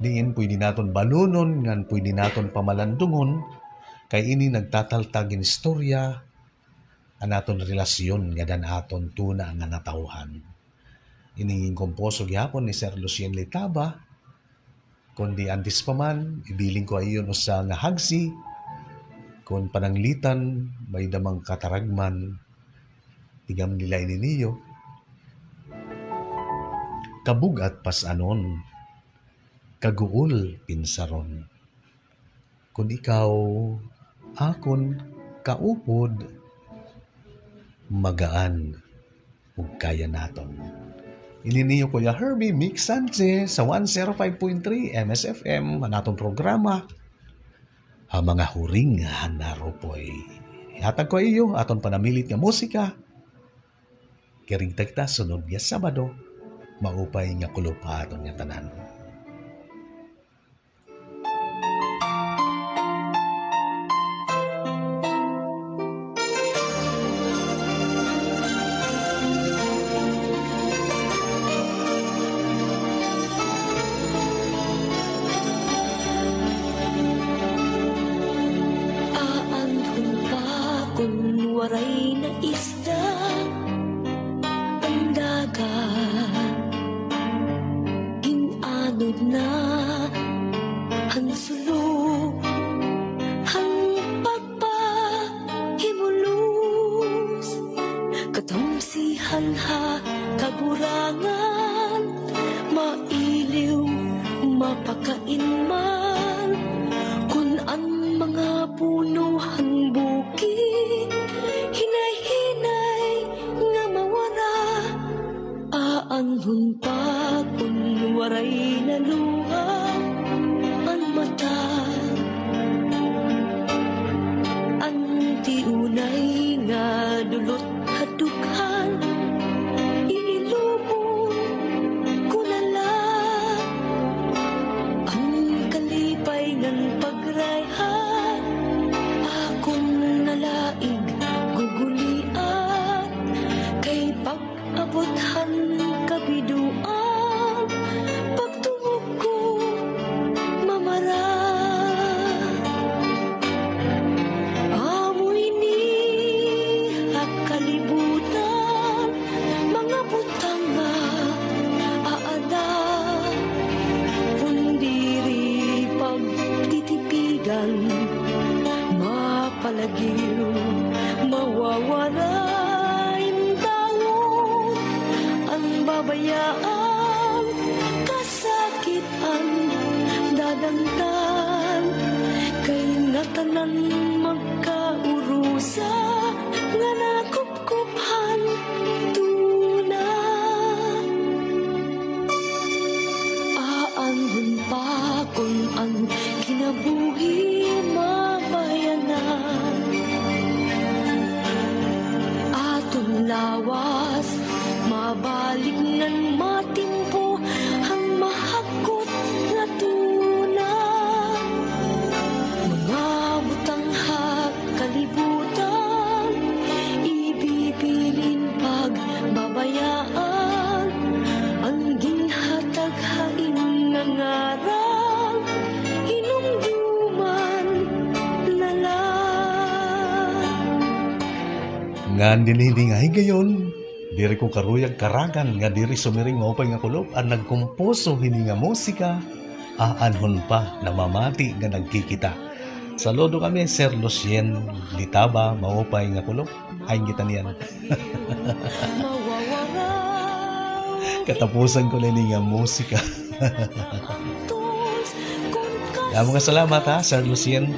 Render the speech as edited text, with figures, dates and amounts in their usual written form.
Diin pwede naton balunon, ngan pwede naton pamalandungon, kay ini nagtataltag in istorya, anaton relasyon nga dan aton tuna nga natauhan. Ininging komposo gyapon ni Sir Lucien Litaba, kundi antes pa man, ibiling ko ayon usa nga hagsi, kung pananglitan, may damang kataragman, tigam nila ininiyo, kabugat pas anon, kaguol pinsaron. Kung ikaw, akon, kaupod, magaan, ug kaya naton. Ininiyo ko ya Herbie Mix Sanchez sa 105.3 MSFM, anatong programa, ha mga huring hanaropoy. Ihatag ko iyo, aton panamilit nga musika, kiring tagta sunod nga Sabado, maupay nga kulupa aton nga tanan. Waray na isda ang dagat, hinanod na ang sulok, ang pagpahimulos, katumsihan ha kagurangan, mailiw mapakain man, kun ang mga punuhan bukid, hinay-hinay nga mawara, aanhon pa kung waray na luha ang mata. Ang tiunay nga dulot hadughan, iilumon ko nala, ang kalipay ngan pagrayhan, akong nalaig gugulian, kay pag-abothan kabiduan, pagtungog ko mamara. Amoy ni kalibutan, mga butang nga aada, kundiri pagtitipigan, mapalagiw mawawala yung taon, ang babayaan, kasakitan, dadangtan, kay natanan magkaurusa, nga nakupkuphan tuna. Aanhon pa kung ang kinabuhi mabayanan, aton lawas mabalik ngan matimpo ang mahakot nga tuna. Mga butang kalibutan, ibibilin pagbabayaan, ang ginhatag hain nga ngaran, hinumduman na lang. Nga dinidingay gayon, diri ko karuyag karagan nga diri sumiring maupay nga kulop ang nagkomposo hini nga musika, aanhon pa namamati nga nagkikita. Saludo kami Sir Lucien Litaba, maupay nga kulop, ay kita niyan. Katapusan ko na nga musika. Mga salamat ha Sir Lucien.